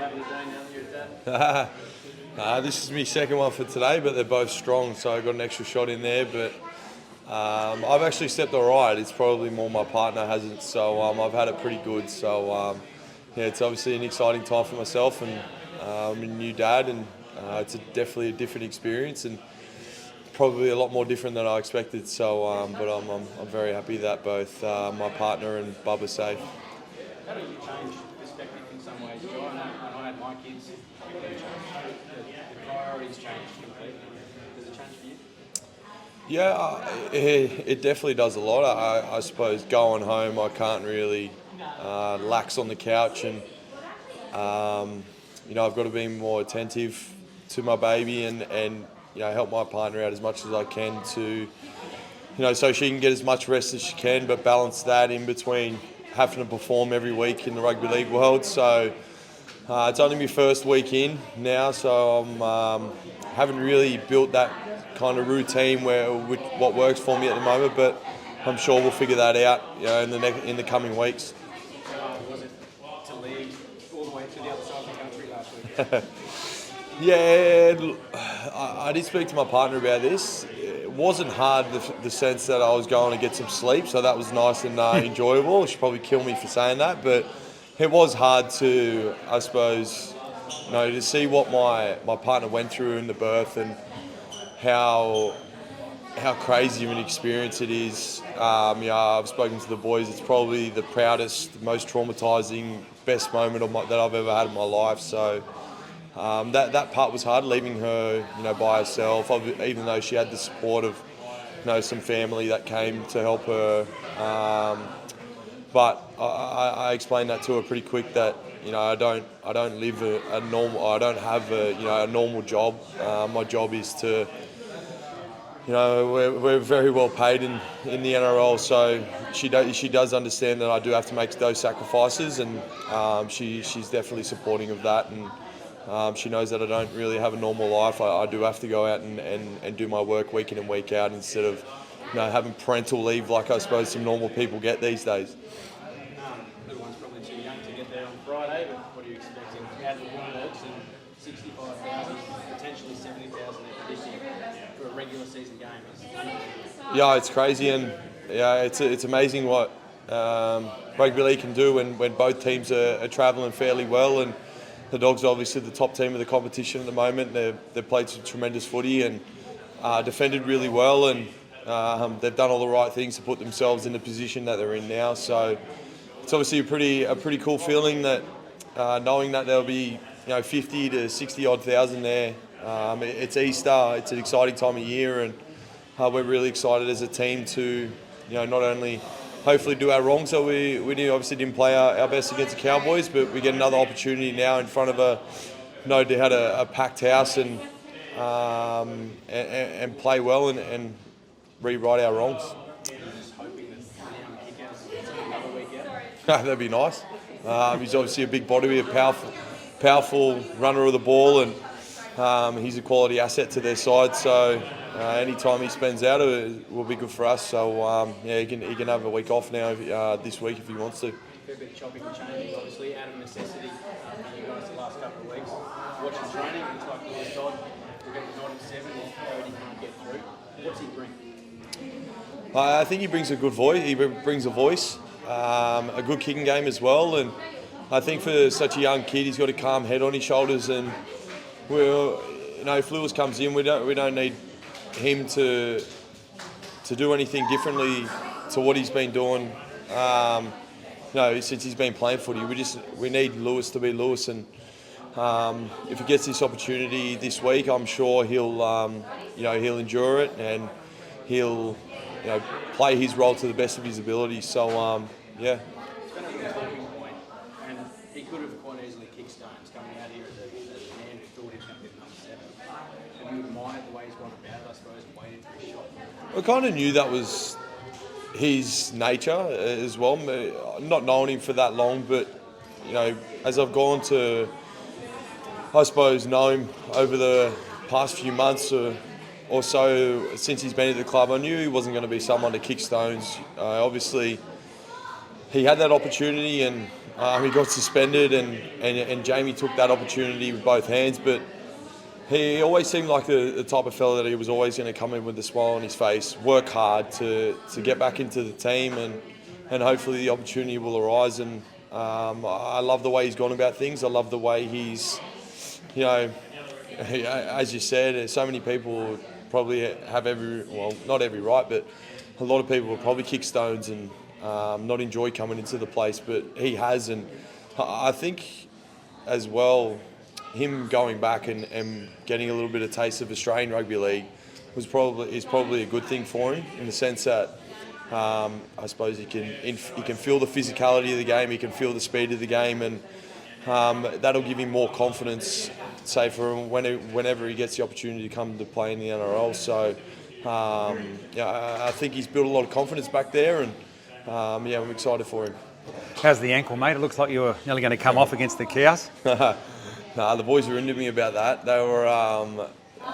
having a day now that you're a dad? This is my second one for today, but they're both strong, so I got an extra shot in there. But I've actually stepped all right. It's probably more my partner hasn't, so I've had it pretty good. So yeah, it's obviously an exciting time for myself, and I'm a new dad, and it's definitely a different experience, and probably a lot more different than I expected. So, but I'm very happy that both my partner and Bub are safe. How do you change perspective in some ways, Joe? I know when I had my kids, the priorities changed completely. Does it change for you? Yeah, it definitely does a lot. I suppose going home, I can't really lax on the couch, and I've got to be more attentive to my baby, and help my partner out as much as I can to, so she can get as much rest as she can, but balance that in between having to perform every week in the rugby league world. So it's only my first week in now, so I'm haven't really built that kind of routine what works for me at the moment, but I'm sure we'll figure that out in the coming weeks. So was it to leave all the way to the other side of the country last week? Yeah, I did speak to my partner about this. It wasn't hard, the sense that I was going to get some sleep, so that was nice and enjoyable. She'll probably kill me for saying that, but it was hard to, I suppose, to see what my partner went through in the birth, and how crazy of an experience it is. I've spoken to the boys. It's probably the proudest, most traumatising, best moment that I've ever had in my life. So that part was hard, leaving her, by herself. Even though she had the support of, some family that came to help her. But I explained that to her pretty quick that I don't live a normal. I don't have a normal job. My job is to. We're very well paid in the NRL, so she does understand that I do have to make those sacrifices, and she's definitely supporting of that, and she knows that I don't really have a normal life. I do have to go out and do my work week in and week out, instead of having parental leave like I suppose some normal people get these days. Little one's probably too young to get there on Friday, but what are you expecting out of the Bunnies and 65,000, potentially 70,000 they're predicting for a regular season game? Yeah, it's crazy, and it's amazing what rugby league can do when both teams are travelling fairly well. And the Dogs are obviously the top team of the competition at the moment. They've played some tremendous footy and defended really well, and they've done all the right things to put themselves in the position that they're in now. So it's obviously a pretty cool feeling that knowing that there'll be 50 to 60 odd thousand there. It's Easter. It's an exciting time of year, and we're really excited as a team to not only hopefully do our wrongs. So we obviously didn't play our best against the Cowboys, but we get another opportunity now in front of a packed house, and play well and rewrite our wrongs. Just hoping that young kickers another week out. That'd be nice. He's obviously a big body, a powerful runner of the ball, and he's a quality asset to their side. So any time he spends out, it will be good for us. So he can have a week off now this week if he wants to. Fair bit of chopping and changing, obviously, out of necessity for you guys the last couple of weeks. Watching training, it's like Lewis Todd, we're getting 97 and Cody can't get through. What's he bring? I think he brings a good voice. He brings a voice, a good kicking game as well, and I think for such a young kid, he's got a calm head on his shoulders. And if Lewis comes in, we don't need him to do anything differently to what he's been doing. Since he's been playing footy, we need Lewis to be Lewis, and if he gets this opportunity this week, I'm sure he'll endure it, and he'll play his role to the best of his ability. So yeah. It's been a good talking point, and he could have quite easily kicked stones coming out here as a man who thought he was going to be number 7. Have you admired the way he's gone about it, I suppose, and waited for his shot? I kind of knew that was his nature as well, not knowing him for that long, but as I've gone to, I suppose, know him over the past few months or so since he's been at the club, I knew he wasn't going to be someone to kick stones. Obviously, he had that opportunity, and He got suspended, and Jamie took that opportunity with both hands. But he always seemed like the type of fella that he was always going to come in with a smile on his face, work hard to get back into the team, and hopefully the opportunity will arise. And I love the way he's gone about things. I love the way he's, as you said, so many people probably have not every right, but a lot of people will probably kick stones and not enjoy coming into the place, but he has. And I think as well, him going back and getting a little bit of taste of Australian rugby league is probably a good thing for him, in the sense that I suppose he can feel the physicality of the game, he can feel the speed of the game, and that'll give him more confidence, say, for whenever he gets the opportunity to come to play in the NRL. So I think he's built a lot of confidence back there, and I'm excited for him. How's the ankle, mate? It looks like you were nearly going to come off against the Cows. Nah, the boys were into me about that. They were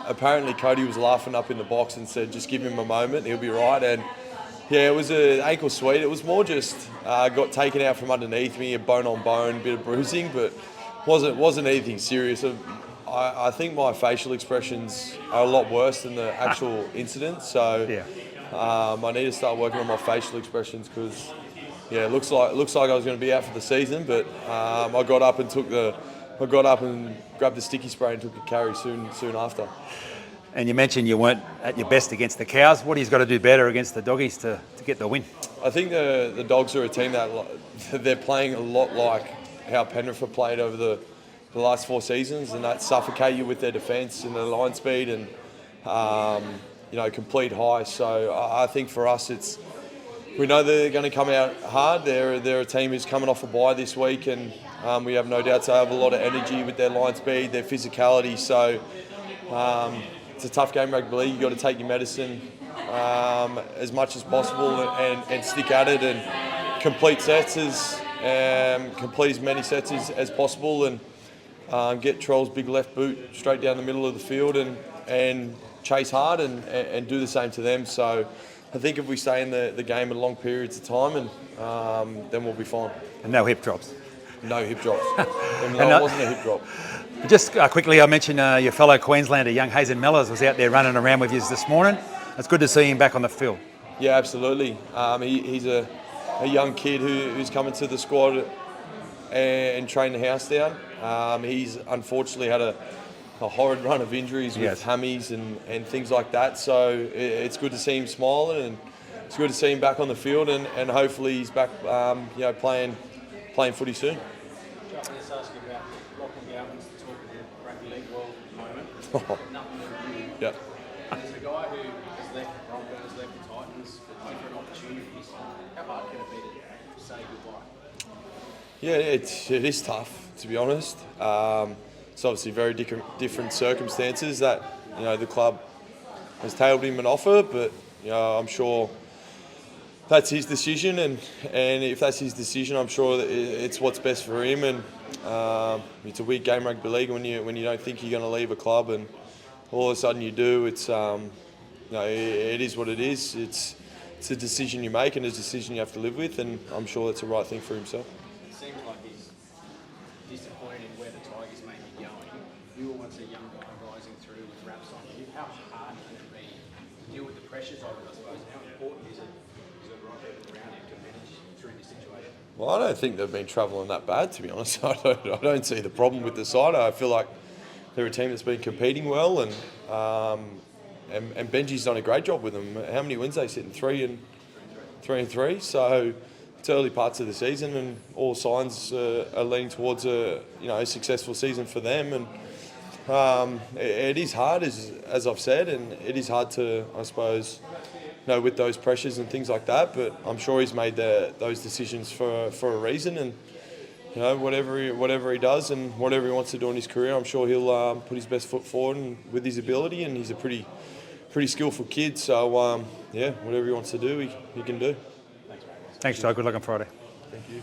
apparently Cody was laughing up in the box and said, "Just give him a moment, he'll be right." And yeah, it was an ankle sweet. It was more just got taken out from underneath me, a bone on bone, bit of bruising, but wasn't anything serious. I think my facial expressions are a lot worse than the actual incident. So I need to start working on my facial expressions, because it looks like I was going to be out for the season. But I got up and grabbed the sticky spray and took a carry soon after. And you mentioned you weren't at your best against the Cows. What he's got to do better against the Doggies to get the win? I think the Dogs are a team that they're playing a lot like how Penrith have played over the last 4 seasons, and that suffocate you with their defence and their line speed and complete high. So I think for us, we know they're going to come out hard. They're a team who's coming off a bye this week, and we have no doubt they have a lot of energy with their line speed, their physicality. So it's a tough game, rugby league. You've got to take your medicine as much as possible and stick at it and complete as many sets as possible, and get Troll's big left boot straight down the middle of the field and chase hard and do the same to them. So I think if we stay in the game at long periods of time, and then we'll be fine. And no hip drops? No hip drops. It wasn't a hip drop. Just quickly, I mentioned your fellow Queenslander, young Hazen Mellors, was out there running around with you this morning. It's good to see him back on the field. Yeah, absolutely. He's a young kid who's coming to the squad and trained the house down. He's unfortunately had a horrid run of injuries with hammies and things like that. So it's good to see him smiling, and it's good to see him back on the field, and hopefully he's back playing footy soon. Just ask you about Lachlan Gowden's talk of the rugby league world at the moment. Nothing with you. Yeah. As a guy who has left the Broncos, left the Titans for different opportunities, how hard can it be to say goodbye? Yeah, it is tough, to be honest. It's obviously very different circumstances that the club has tailed him an offer, but I'm sure that's his decision, and if that's his decision, I'm sure that it's what's best for him. And it's a weird game, rugby league, when you don't think you're going to leave a club, and all of a sudden you do. It's it is what it is. It's a decision you make, and a decision you have to live with, and I'm sure that's the right thing for himself. It seems like he's disappointed in where the Tigers may be going. You were once a young guy rising through with raps on you. How hard can it be to deal with the pressures of it, I suppose? How important is it to the right people around him to manage through this situation? Well, I don't think they've been travelling that bad, to be honest. I don't see the problem with the side. I feel like they're a team that's been competing well, and Benji's done a great job with them. How many wins they sitting? 3 and 3. So it's early parts of the season, and all signs are leaning towards a successful season for them. And it is hard, as I've said, and it is hard to, I suppose, with those pressures and things like that. But I'm sure he's made those decisions for a reason, and whatever he does and whatever he wants to do in his career, I'm sure he'll put his best foot forward and with his ability. And he's a pretty skillful kid. So whatever he wants to do, he can do. Thanks, Joe. Good luck on Friday. Thank you.